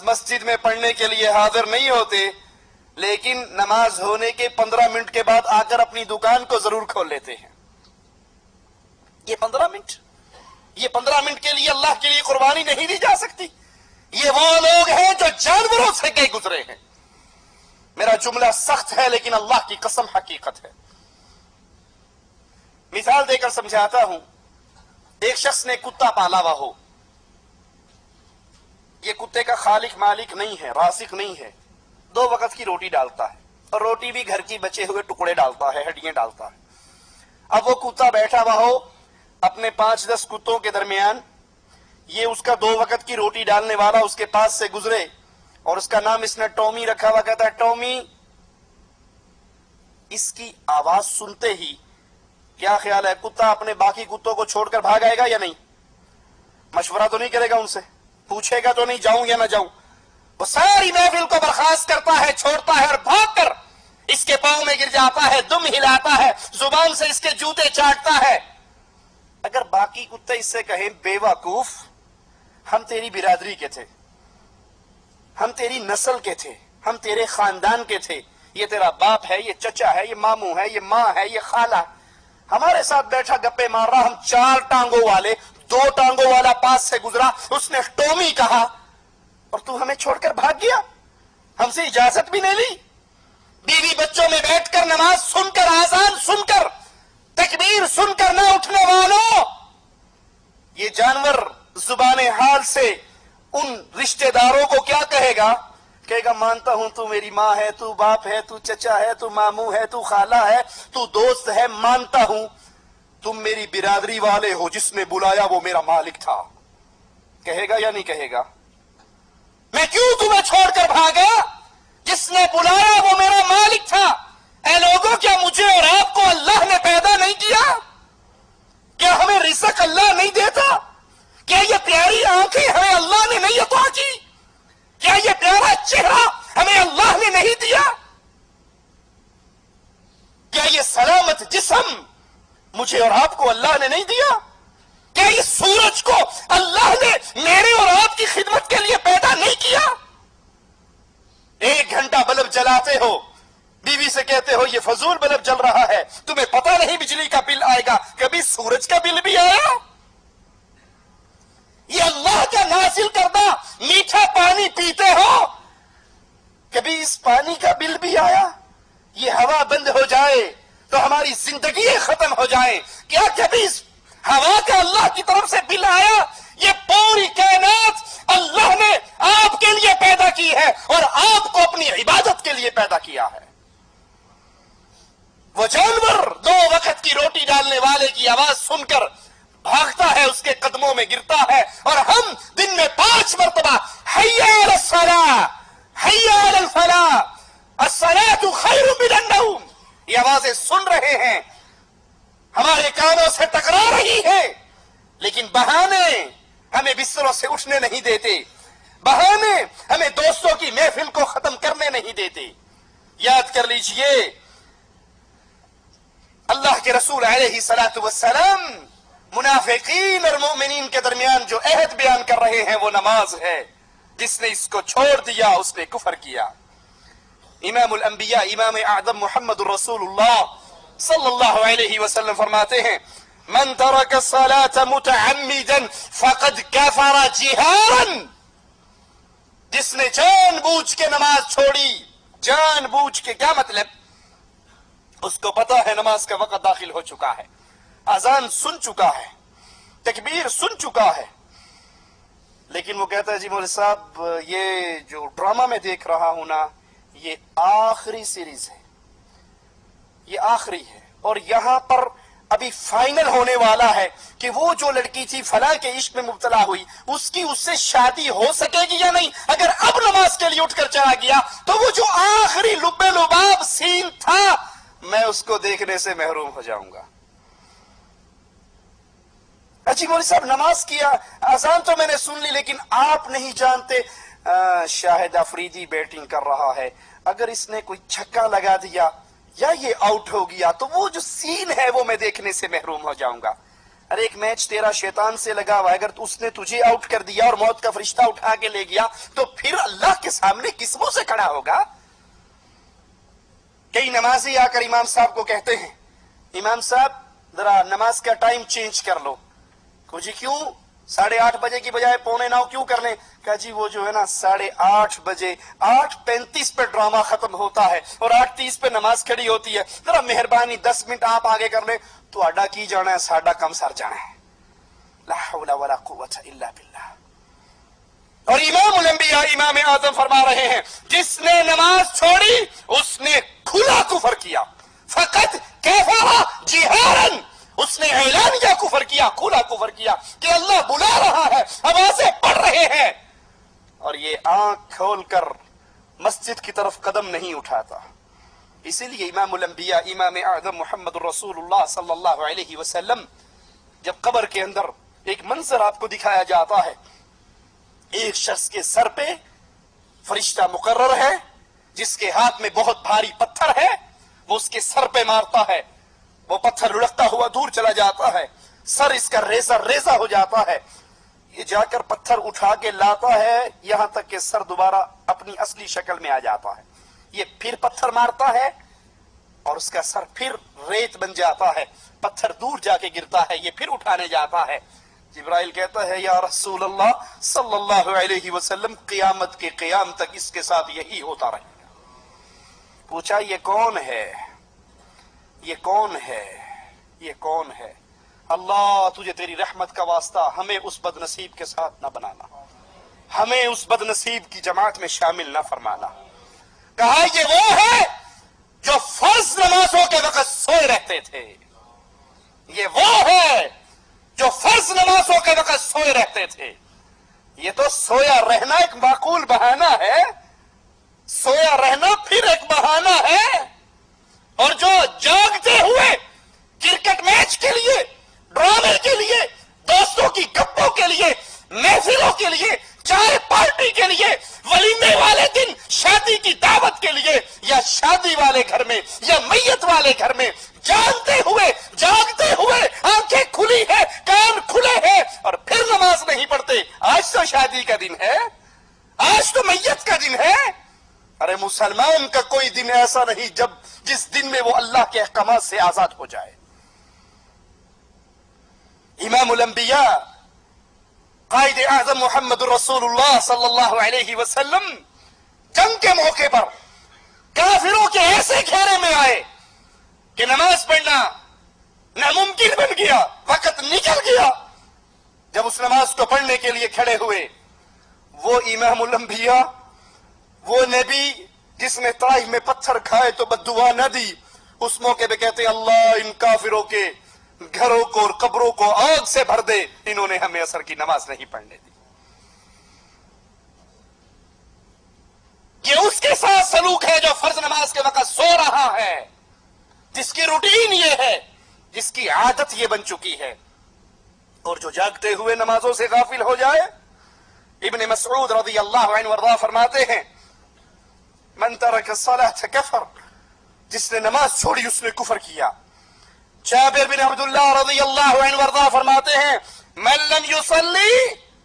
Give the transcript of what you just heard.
مسجد میں پڑھنے کے لیے حاضر نہیں ہوتے، لیکن نماز ہونے کے 15 منٹ کے بعد آ کر اپنی دکان کو ضرور کھول لیتے ہیں۔ یہ 15 منٹ کے لیے اللہ کے لیے قربانی نہیں دی جا سکتی۔ یہ وہ لوگ ہیں جو جانوروں سے گئے گزرے ہیں۔ میرا جملہ سخت ہے لیکن اللہ کی قسم حقیقت ہے۔ مثال دے کر سمجھاتا ہوں۔ ایک شخص نے کتا پالا ہوا ہو، یہ کتے کا خالق مالک نہیں ہے، رازق نہیں ہے، 2 وقت کی روٹی ڈالتا ہے، اور روٹی بھی گھر کی بچے ہوئے ٹکڑے ڈالتا ہے، ہڈیاں ڈالتا ہے۔ اب وہ کتا بیٹھا ہوا ہو اپنے 5-10 کتوں کے درمیان، یہ اس کا 2 وقت کی روٹی ڈالنے والا اس کے پاس سے گزرے، اور اس کا نام اس نے ٹومی رکھا ہوا، کہتا ہے ٹومی۔ اس کی آواز سنتے ہی کیا خیال ہے، کتا اپنے باقی کتوں کو چھوڑ کر بھاگ آئے گا یا نہیں؟ مشورہ تو نہیں کرے گا ان سے، پوچھے گا تو نہیں جاؤں یا نہ جاؤں؟ وہ ساری محفل کو برخاست کرتا ہے، چھوڑتا ہے، اور بھاگ کر اس کے پاؤں میں گر جاتا ہے، دم ہلاتا ہے، زبان سے اس کے جوتے چاٹتا ہے۔ اگر باقی کتے اس سے کہیں بے وقوف، ہم تیری برادری کے تھے، ہم تیری نسل کے تھے، ہم تیرے خاندان کے تھے، یہ تیرا باپ ہے، یہ چچا ہے، یہ ماموں ہے، یہ ماں ہے، یہ خالہ، ہمارے ساتھ بیٹھا گپے مار رہا، ہم 4 ٹانگوں والے، 2 ٹانگوں والا پاس سے گزرا، اس نے ٹومی کہا اور تو ہمیں چھوڑ کر بھاگ گیا، ہم سے اجازت بھی نہیں لی۔ بیوی بچوں میں بیٹھ کر نماز سن کر، آذان سن کر، تکبیر سن کر نہ اٹھنے والوں، یہ جانور زبان حال سے ان رشتہ داروں کو کیا کہے گا؟ کہے گا مانتا ہوں تو میری ماں ہے، تو باپ ہے، تو چچا ہے، تو ماموں ہے، تو خالہ ہے، تو دوست ہے، مانتا ہوں تم میری برادری والے ہو، جس نے بلایا وہ میرا مالک تھا۔ کہے گا یا نہیں کہے گا؟ میں کیوں تمہیں چھوڑ کر بھاگا؟ جس نے بلایا وہ میرا مالک تھا۔ اے لوگوں، کیا مجھے اور آپ کو اللہ نے پیدا نہیں کیا؟ کیا ہمیں رزق اللہ نہیں دیتا؟ کیا یہ پیاری آنکھیں ہمیں اللہ نے نہیں عطا کی؟ کیا یہ پیارا چہرہ ہمیں اللہ نے نہیں دیا؟ کیا یہ سلامت جسم مجھے اور آپ کو اللہ نے نہیں دیا؟ کیا اس سورج کو اللہ نے میرے اور آپ کی خدمت کے لیے پیدا نہیں کیا؟ 1 گھنٹہ بلب جلاتے ہو، بیوی سے کہتے ہو یہ فضول بلب جل رہا ہے، تمہیں پتہ نہیں بجلی کا بل آئے گا، کبھی سورج کا بل بھی آیا؟ یہ اللہ کا نازل کردہ میٹھا پانی پیتے ہو، کبھی اس پانی کا بل بھی آیا؟ یہ ہوا بند ہو جائے تو ہماری زندگی ختم ہو جائے، کیا کبھی اس ہوا کا اللہ کی طرف سے بل آیا؟ یہ پوری کائنات اللہ نے آپ کے لیے پیدا کی ہے اور آپ کو اپنی عبادت کے لیے پیدا کیا ہے۔ وہ جانور 2 وقت کی روٹی ڈالنے والے کی آواز سن کر بھاگتا ہے، اس کے قدموں میں گرتا ہے، اور ہم دن میں 5 مرتبہ حی علی الصلاۃ، حی علی الفلاح، الصلاۃ خیر من النوم، یہ آوازیں سن رہے ہیں، ہمارے کانوں سے ٹکرا رہی ہے، لیکن بہانے ہمیں بستروں سے اٹھنے نہیں دیتے، بہانے ہمیں دوستوں کی محفل کو ختم کرنے نہیں دیتے۔ یاد کر لیجئے، اللہ کے رسول علیہ الصلوۃ والسلام منافقین اور مومنین کے درمیان جو عہد بیان کر رہے ہیں وہ نماز ہے، جس نے اس کو چھوڑ دیا اس نے کفر کیا۔ امام الانبیاء، امام اعظم محمد رسول اللہ صلی اللہ علیہ وسلم فرماتے ہیں من ترک الصلاة متعمدا فقد کفر جہارا، جس نے جان بوجھ کے نماز چھوڑی، جان بوجھ کے کیا مطلب؟ اس کو پتا ہے نماز کا وقت داخل ہو چکا ہے، اذان سن چکا ہے، تکبیر سن چکا ہے، لیکن وہ کہتا ہے جی مولوی صاحب یہ جو ڈرامہ میں دیکھ رہا ہوں نا، یہ آخری سیریز ہے، یہ آخری ہے، اور یہاں پر ابھی فائنل ہونے والا ہے کہ وہ جو لڑکی تھی فلاں کے عشق میں مبتلا ہوئی، اس کی اس سے شادی ہو سکے گی یا نہیں؟ اگر اب نماز کے لیے اٹھ کر چلا گیا تو وہ جو آخری لب لباب سین تھا میں اس کو دیکھنے سے محروم ہو جاؤں گا۔ اچھی مولوی صاحب نماز کیا، اذان تو میں نے سن لی، لیکن آپ نہیں جانتے شاہد افریدی بیٹنگ کر رہا ہے، اگر اس نے کوئی چھکا لگا دیا یا یہ آؤٹ ہو گیا تو وہ جو سین ہے وہ میں دیکھنے سے محروم ہو جاؤں گا۔ ارے ایک میچ تیرا شیطان سے لگا ہوا ہے، اگر اس نے تجھے آؤٹ کر دیا اور موت کا فرشتہ اٹھا کے لے گیا تو پھر اللہ کے سامنے کس منہ سے کھڑا ہوگا؟ کئی نمازی آ کر امام صاحب کو کہتے ہیں امام صاحب ذرا نماز کا ٹائم چینج کر لو. جی کیوں؟ 8:30 بجے کی بجائے 8:45 کیوں کر لیں؟ کہا جی وہ جو ہے نا 8:30 بجے 8:35 پہ ڈرامہ ختم ہوتا ہے اور 8:30 پہ نماز کھڑی ہوتی ہے، ذرا مہربانی 10 منٹ آپ آگے کر لیں تو اڈا کی جانا ہے، ساڈا کم سر جانا ہے. لا حول ولا قوت الا باللہ. اور امام الانبیاء امام اعظم فرما رہے ہیں جس نے نماز چھوڑی اس نے کھلا کفر کیا. فقط کیفا جہارن، اس نے اعلانیہ کفر کیا، کھلا کفر کیا کہ اللہ بلا رہا ہے، آوازیں پڑھ رہے ہیں، اور یہ آنکھ کھول کر مسجد کی طرف قدم نہیں اٹھاتا. اسی لیے امام الانبیاء امام اعظم محمد الرسول اللہ صلی اللہ علیہ وسلم جب قبر کے اندر ایک منظر آپ کو دکھایا جاتا ہے، ایک شخص کے سر پہ فرشتہ مقرر ہے جس کے ہاتھ میں بہت بھاری پتھر ہے، وہ اس کے سر پہ مارتا ہے، وہ پتھر لڑکتا ہوا دور چلا جاتا ہے، سر اس کا ریزہ ریزہ ہو جاتا ہے، یہ جا کر پتھر اٹھا کے لاتا ہے یہاں تک کہ سر دوبارہ اپنی اصلی شکل میں آ جاتا ہے. یہ پھر پتھر مارتا ہے اور اس کا سر پھر ریت بن جاتا ہے، پتھر دور جا کے گرتا ہے، یہ پھر اٹھانے جاتا ہے. جبرائیل کہتا ہے یا رسول اللہ صلی اللہ علیہ وسلم قیامت کے قیام تک اس کے ساتھ یہی ہوتا رہے گا. پوچھا یہ کون ہے؟ یہ کون ہے؟ یہ کون ہے؟ اللہ تجھے تیری رحمت کا واسطہ ہمیں اس بد نصیب کے ساتھ نہ بنانا، ہمیں اس بد نصیب کی جماعت میں شامل نہ فرمانا. کہا یہ وہ ہے جو فرض نمازوں کے وقت سوئے رہتے تھے، یہ وہ ہے جو فرض نمازوں کے وقت سوئے رہتے تھے. یہ تو سویا رہنا ایک معقول بہانہ ہے، سویا رہنا پھر ایک بہانہ ہے، اور جو جاگتے ہوئے کرکٹ میچ کے لیے، ڈرامے کے لیے، دوستوں کی گپوں کے لیے، محفلوں کے لیے، چائے پارٹی کے لیے، ولیمے والے دن شادی کی دعوت کے لیے، یا شادی والے گھر میں یا میت والے گھر میں جانتے ہوئے جاگتے ہوئے آنکھیں کھلی ہے، کان کھلے ہیں، اور پھر نماز نہیں پڑھتے. آج تو شادی کا دن ہے، آج تو میت کا دن ہے. ارے مسلمان کا کوئی دن ایسا نہیں جس دن میں وہ اللہ کے احکامات سے آزاد ہو جائے. امام الانبیاء قائد اعظم محمد الرسول اللہ صلی اللہ علیہ وسلم جنگ کے موقع پر کافروں کے ایسے گھیرے میں آئے کہ نماز پڑھنا ناممکن بن گیا، وقت نکل گیا. جب اس نماز کو پڑھنے کے لیے کھڑے ہوئے، وہ امام الانبیاء، وہ نبی جس نے طائف میں پتھر کھائے تو بددعا نہ دی، اس موقع پہ کہتے اللہ ان کافروں کے گھروں کو اور قبروں کو آگ سے بھر دے، انہوں نے ہمیں عصر کی نماز نہیں پڑھنے دی. یہ اس کے ساتھ سلوک ہے جو فرض نماز کے وقت سو رہا ہے، جس کی روٹین یہ ہے، جس کی عادت یہ بن چکی ہے. اور جو جاگتے ہوئے نمازوں سے غافل ہو جائے، ابن مسعود رضی اللہ عنہ وارضاہ فرماتے ہیں من ترک الصلاة کفر، جس نے نماز چھوڑی اس نے کفر کیا. جابر بن عبداللہ رضی اللہ عنہ وارضاہ فرماتے ہیں من لم یصلی